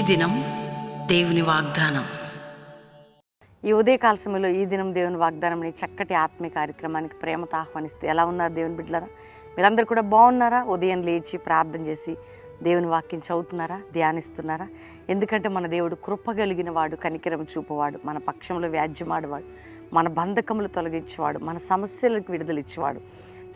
దినం దేవుని వాగ్దానం. ఈ ఉదయకాల సమయంలో ఈ దినం దేవుని వాగ్దానం అనే చక్కటి ఆత్మీయ కార్యక్రమానికి ప్రేమతో ఆహ్వానిస్తే ఎలా ఉన్నారు దేవుని బిడ్డలారా? మీరందరూ కూడా బాగున్నారా? ఉదయం లేచి ప్రార్థన చేసి దేవుని వాక్యం చదువుతున్నారా, ధ్యానిస్తున్నారా? ఎందుకంటే మన దేవుడు కృప కలిగిన వాడు, కనికరం చూపువాడు, మన పక్షంలో వ్యాజ్యమాడేవాడు, మన బంధకములు తొలగించేవాడు, మన సమస్యలకు విడుదల ఇచ్చేవాడు.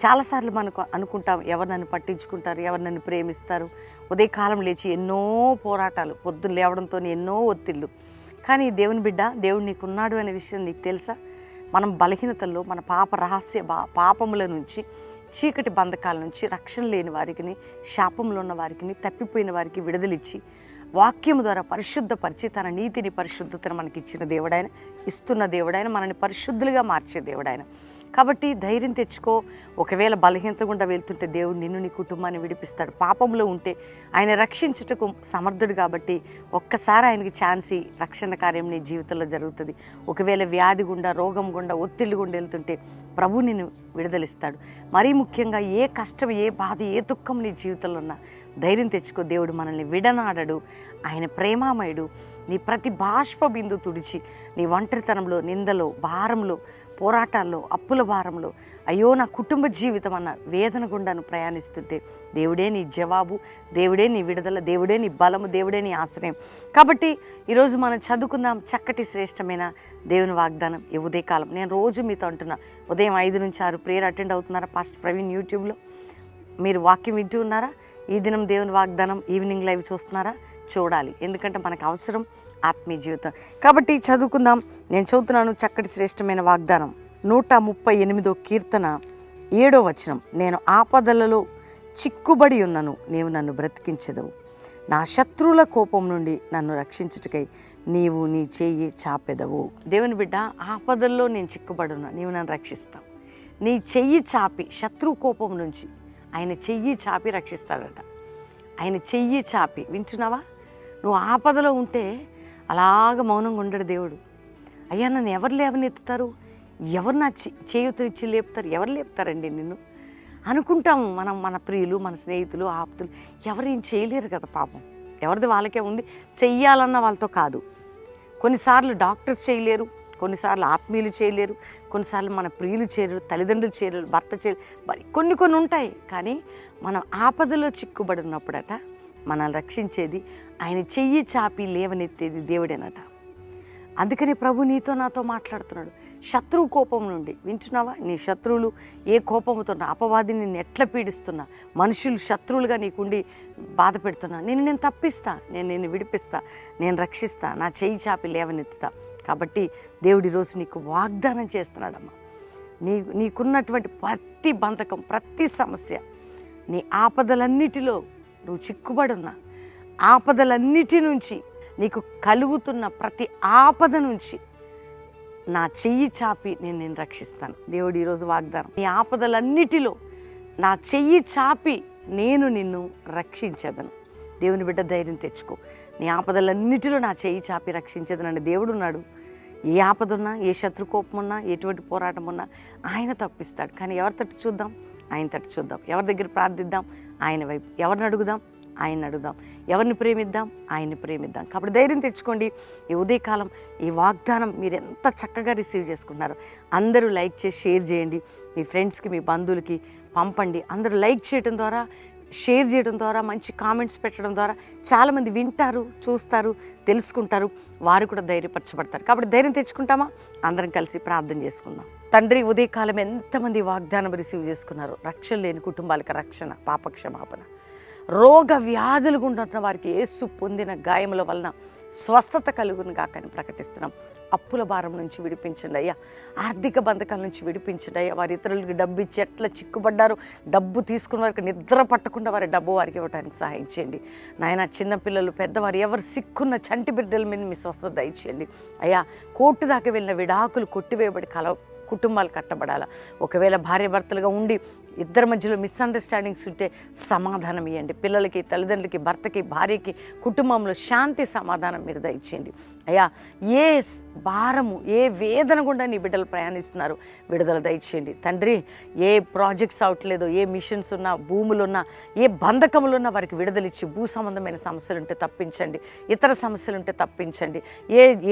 చాలాసార్లు మనకు అనుకుంటాం, ఎవరు నన్ను పట్టించుకుంటారు, ఎవరు నన్ను ప్రేమిస్తారు. ఉదయకాలం లేచి ఎన్నో పోరాటాలు, పొద్దున్న లేవడంతో ఎన్నో ఒత్తిళ్ళు. కానీ దేవుని బిడ్డ, దేవుడు నీకున్నాడు అనే విషయం నీకు తెలుసా? మనం బలహీనతల్లో, మన పాపముల నుంచి, చీకటి బంధకాల నుంచి, రక్షణ లేని వారికి, శాపంలో ఉన్న వారికి, తప్పిపోయిన వారికి విడుదలిచ్చి వాక్యము ద్వారా పరిశుద్ధపరిచి తన నీతిని, పరిశుద్ధతను మనకి ఇచ్చిన దేవుడాయన, ఇస్తున్న దేవుడాయన, మనల్ని పరిశుద్ధులుగా మార్చే దేవుడాయన. కాబట్టి ధైర్యం తెచ్చుకో. ఒకవేళ బలహీనత గుండా వెళ్తుంటే దేవుడు నిన్ను, నీ కుటుంబాన్ని విడిపిస్తాడు. పాపంలో ఉంటే ఆయన రక్షించుటకు సమర్థుడు. కాబట్టి ఒక్కసారి ఆయనకి ఛాన్స్ ఈ రక్షణ కార్యం నీ జీవితంలో జరుగుతుంది. ఒకవేళ వ్యాధి గుండా, రోగం గుండా, ఒత్తిళ్ళు గుండా వెళ్తుంటే ప్రభు నిన్ను విడుదలిస్తాడు. మరీ ముఖ్యంగా ఏ కష్టం, ఏ బాధ, ఏ దుఃఖం నీ జీవితంలో ఉన్నా ధైర్యం తెచ్చుకో. దేవుడు మనల్ని విడనాడడు. ఆయన ప్రేమామయుడు. నీ ప్రతి బాష్ప బిందు తుడిచి, నీ ఒంటరితనంలో, నిందలో, భారంలో, పోరాటాల్లో, అప్పుల భారంలో, అయ్యో నా కుటుంబ జీవితం అన్న వేదన గుండాను ప్రయాణిస్తుంటే దేవుడే నీ జవాబు, దేవుడే నీ విడుదల, దేవుడే నీ బలము, దేవుడే నీ ఆశ్రయం. కాబట్టి ఈరోజు మనం చదువుకుందాం చక్కటి శ్రేష్టమైన దేవుని వాగ్దానం ఈ ఉదయకాలం. నేను రోజు మీతో అంటున్నా, ఉదయం 5 నుంచి 6 ప్రేయర్ అటెండ్ అవుతున్నారా? పాస్టర్ ప్రవీణ్ యూట్యూబ్లో మీరు వాక్యం వింటూ ఉన్నారా? ఈ దినం దేవుని వాగ్దానం ఈవినింగ్ లైవ్ చూస్తున్నారా? చూడాలి. ఎందుకంటే మనకు అవసరం ఆత్మీయ జీవితం. కాబట్టి చదువుకుందాం. నేను చదువుతున్నాను చక్కటి శ్రేష్టమైన వాగ్దానం. 138వ కీర్తన 7వ వచనం. నేను ఆపదలలో చిక్కుబడి ఉన్నను, నీవు నన్ను బ్రతికించెదవు. నా శత్రువుల కోపం నుండి నన్ను రక్షించుటకై నీవు నీ చెయ్యి చాపెదవు. దేవుని బిడ్డ, ఆపదల్లో నేను చిక్కుబడి ఉన్నా, నీవు నన్ను రక్షిస్తావు. నీ చెయ్యి చాపి, శత్రువు కోపం నుంచి ఆయన చెయ్యి చాపి రక్షిస్తాడట. ఆయన చెయ్యి చాపి, వింటున్నావా? నువ్వు ఆపదలో ఉంటే అలాగ మౌనంగా ఉండడు దేవుడు. అయ్యా నన్ను ఎవరు లేవనెత్తుతారు, ఎవరు నా చేయూతనిచ్చి లేపుతారు, ఎవరు లేపుతారండి నిన్ను అనుకుంటాము మనం. మన ప్రియులు, మన స్నేహితులు, ఆప్తులు ఎవరేం చేయలేరు కదా పాపం. ఎవరిది వాళ్ళకే ఉంది. చెయ్యాలన్న వాళ్ళతో కాదు. కొన్నిసార్లు డాక్టర్స్ చేయలేరు, కొన్నిసార్లు ఆత్మీయులు చేయలేరు, కొన్నిసార్లు మన ప్రియులు చేయలేరు, తల్లిదండ్రులు చేయలేరు, భర్త చేయలేరు. మరి కొన్ని ఉంటాయి. కానీ మనం ఆపదలో చిక్కుబడి ఉన్నప్పుడట మనల్ని రక్షించేది, ఆయన చెయ్యి చాపి లేవనెత్తేది దేవుడేనట. అందుకని ప్రభు నీతో నాతో మాట్లాడుతున్నాడు. శత్రువు కోపం నుండి, వింటున్నావా? నీ శత్రువులు ఏ కోపంతో, అపవాదిని నిన్ను ఎట్లా పీడిస్తున్నా, మనుషులు శత్రువులుగా నీకుండి బాధ పెడుతున్నా, నేను తప్పిస్తా, నిన్ను విడిపిస్తా, నేను రక్షిస్తా, నా చెయ్యి చాపి లేవనెత్తుతా. కాబట్టి దేవుడి రోజు నీకు వాగ్దానం చేస్తున్నాడమ్మా. నీకున్నటువంటి ప్రతి బంధకం, ప్రతి సమస్య, నీ ఆపదలన్నిటిలో నువ్వు చిక్కుబడున్నా, ఆపదలన్నిటి నుంచి, నీకు కలుగుతున్న ప్రతి ఆపద నుంచి నా చెయ్యి చాపి నేను రక్షిస్తాను. దేవుడు ఈరోజు వాగ్దానం. నీ ఆపదలన్నిటిలో నా చెయ్యి చాపి నేను నిన్ను రక్షించేదను. దేవుని బిడ్డ, ధైర్యం తెచ్చుకో. నీ ఆపదలన్నిటిలో నా చెయ్యి చాపి రక్షించేదనండి దేవుడు ఉన్నాడు. ఏ ఆపద ఉన్నా, ఏ శత్రుకోపం ఉన్నా, ఎటువంటి పోరాటం ఉన్నా ఆయన తప్పిస్తాడు. కానీ ఎవరి తట్టు చూద్దాం? ఆయన తట్టు చూద్దాం. ఎవరి దగ్గర ప్రార్థిద్దాం? ఆయన వైపు. ఎవరిని అడుగుదాం? ఆయన్ని అడుగుదాం. ఎవరిని ప్రేమిద్దాం? ఆయన్ని ప్రేమిద్దాం. కాబట్టి ధైర్యం తెచ్చుకోండి. ఈ ఉదయకాలం ఈ వాగ్దానం మీరు ఎంత చక్కగా రిసీవ్ చేసుకుంటున్నారు. అందరూ లైక్ చేసి షేర్ చేయండి. మీ ఫ్రెండ్స్కి, మీ బంధువులకి పంపండి. అందరూ లైక్ చేయడం ద్వారా, షేర్ చేయడం ద్వారా, మంచి కామెంట్స్ పెట్టడం ద్వారా చాలామంది వింటారు, చూస్తారు, తెలుసుకుంటారు. వారు కూడా ధైర్యపరచబడతారు. కాబట్టి ధైర్యం తెచ్చుకుంటామా? అందరం కలిసి ప్రార్థన చేసుకుందాం. తండ్రి, ఉదయకాలం ఎంతమంది వాగ్దానం రిసీవ్ చేసుకున్నారు. రక్షణ లేని కుటుంబాలకు రక్షణ, పాపక్షమాపణ, రోగ వ్యాధులు గుండా ఉన్న వారికి యేసు పొందిన గాయముల వలన స్వస్థత కలుగును గాకని ప్రకటిస్తున్నాం. అప్పుల భారం నుంచి విడిపించండి అయ్యా. ఆర్థిక బంధకాల నుంచి విడిపించండి అయ్యా. వారి ఇతరులకి డబ్బు ఇచ్చి ఎట్లా చిక్కుబడ్డారు, డబ్బు తీసుకున్న వారికి నిద్ర పట్టకుండా వారి డబ్బు వారికి ఇవ్వడానికి సహాయం చేయండి నాయన. చిన్నపిల్లలు, పెద్దవారు, ఎవరు సిక్కున్న చంటి బిడ్డల మీద మీ స్వస్థత దయచేయండి అయ్యా. కోర్టు దాకా వెళ్ళిన విడాకులు కొట్టివేయబడి కుటుంబాలు కట్టబడాలా. ఒకవేళ భార్యాభర్తలుగా ఉండి ఇద్దరి మధ్యలో మిస్అండర్స్టాండింగ్స్ ఉంటే సమాధానం ఇవ్వండి. పిల్లలకి, తల్లిదండ్రులకి, భర్తకి, భార్యకి, కుటుంబంలో శాంతి సమాధానం మీరు దయచేయండి అయ్యా. ఏ భారము, ఏ వేదన గుండా నీ బిడ్డలు ప్రయాణిస్తున్నారు, విడుదల దయచేయండి తండ్రి. ఏ ప్రాజెక్ట్స్ అవట్లేదో, ఏ మిషన్స్ ఉన్నా, భూములున్నా, ఏ బంధకములున్నా వారికి విడుదలిచ్చి భూ సంబంధమైన సమస్యలు ఉంటే తప్పించండి, ఇతర సమస్యలు ఉంటే తప్పించండి.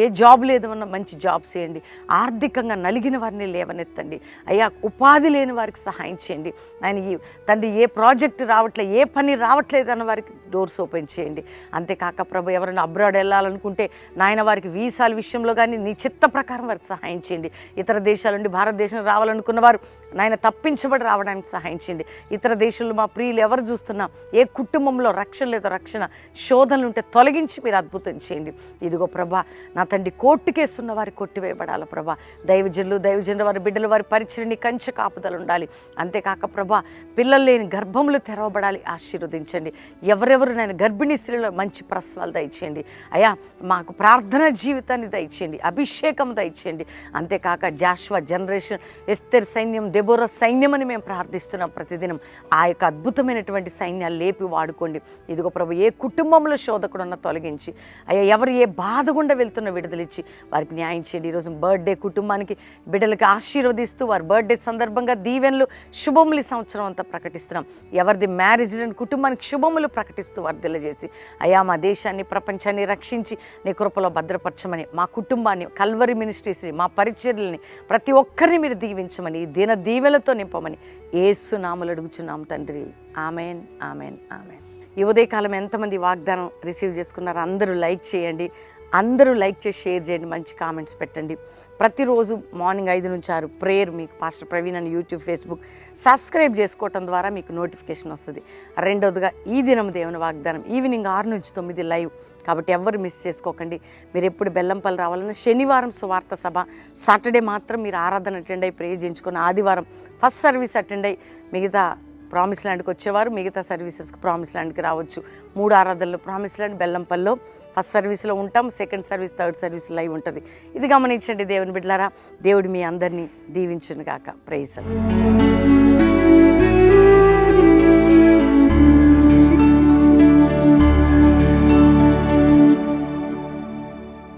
ఏ జాబ్ లేదు అన్నా మంచి జాబ్స్ చేయండి. ఆర్థికంగా నలిగిన వారిని లేవనెత్తండి అయ్యా. ఉపాధి లేని వారికి సహాయం చేయండి ఆయన. ఈ తండ్రి ఏ ప్రాజెక్ట్ రావట్లేదు, ఏ పని రావట్లేదు అన్న వారికి డోర్స్ ఓపెన్ చేయండి. అంతేకాక ప్రభు ఎవరైనా అబ్రాడ్ వెళ్ళాలనుకుంటే నాయన వారికి వీసాల విషయంలో కానీ నీ చిత్త ప్రకారం వారికి సహాయం చేయండి. ఇతర దేశాల నుండి భారతదేశం రావాలనుకున్న వారు నాయన తప్పించబడి రావడానికి సహాయం చేయండి. ఇతర దేశంలో మా ప్రియులు ఎవరు చూస్తున్నా, ఏ కుటుంబంలో రక్షణ లేదో రక్షణ శోధనలు ఉంటే తొలగించి మీరు అద్భుతం చేయండి. ఇదిగో ప్రభా నా తండ్రి, కోర్టు కేసున్న వారి కొట్టివేయబడాలి ప్రభా. దైవజనులు వారి బిడ్డలు వారి పరిచయని కంచె కాపుదలు ఉండాలి. అంతేకాక ప్రభా పిల్లలు లేని గర్భములు తెరవబడాలి, ఆశీర్వదించండి. ఎవరెవరు నేను గర్భిణీ స్త్రీలో మంచి ప్రసవాలు దయచేయండి అయ్యా. మాకు ప్రార్థన జీవితాన్ని దయచేయండి, అభిషేకం దయచేయండి. అంతేకాక జాషువా జనరేషన్, ఎస్తేర్ సైన్యం, దెబోరా సైన్యం అని మేము ప్రార్థిస్తున్నాం ప్రతిదినం. ఆ యొక్క అద్భుతమైనటువంటి సైన్యాలు లేపి వాడుకోండి. ఇదిగో ప్రభు ఏ కుటుంబంలో శోధకుడున్న తొలగించి అయ్యా, ఎవరు ఏ బాధ గుండా వెళ్తున్న విడుదలిచ్చి వారికి న్యాయం చేయండి. ఈరోజు బర్త్డే కుటుంబానికి బిడ్డలకి ఆశీర్వదిస్తూ వారి బర్త్డే సందర్భంగా దీవెనలు, శుభములు సంవత్సరం అంతా ప్రకటిస్తున్నాం. ఎవరిది మ్యారేజ్ లేని కుటుంబానికి శుభములు ప్రకటిస్తూ వర్ధిల్ల చేసి అయ్యా మా దేశాన్ని, ప్రపంచాన్ని రక్షించి నీ కృపలో భద్రపరచమని, మా కుటుంబాన్ని, కల్వరి మినిస్ట్రీస్ని, మా పరిచర్యల్ని ప్రతి ఒక్కరిని మీరు దీవించమని, దిన దీవెలతో నింపమని యేసు నామములో అడుగుచున్నాం తండ్రి. Amen, amen, amen. ఈ ఉదయకాలం ఎంతమంది వాగ్దానం రిసీవ్ చేసుకున్నారో అందరూ లైక్ చేయండి. అందరూ లైక్ చేసి షేర్ చేయండి, మంచి కామెంట్స్ పెట్టండి. ప్రతిరోజు మార్నింగ్ 5 నుంచి 6 ప్రేయర్ మీకు పాస్టర్ ప్రవీణ్ అని యూట్యూబ్, ఫేస్బుక్ సబ్స్క్రైబ్ చేసుకోవటం ద్వారా మీకు నోటిఫికేషన్ వస్తుంది. రెండవదిగా ఈ దినం దేవుని వాగ్దానం ఈవినింగ్ 6 నుంచి 9 లైవ్, కాబట్టి ఎవరు మిస్ చేసుకోకండి. మీరు ఎప్పుడు బెల్లంపల్లి రావాలన్నా శనివారం సువార్త సభ, సాటర్డే మాత్రం మీరు ఆరాధన అటెండ్ అయ్యి ప్రేయర్ చేయించుకొని, ఆదివారం ఫస్ట్ సర్వీస్ అటెండ్ అయ్యి మిగతా ప్రామిస్ ల్యాండ్కి వచ్చేవారు మిగతా సర్వీసెస్కి ప్రామిస్ ల్యాండ్కి రావచ్చు. 3 ఆరాధనలు ప్రామిస్ ల్యాండ్ బెల్లంపల్లిలో ఫస్ట్ సర్వీస్లో ఉంటాం, second service, third service live ఉంటుంది. ఇది గమనించండి దేవుని బిడ్డలారా. దేవుడు మీ అందరినీ దీవించును గాక. ప్రైజ్.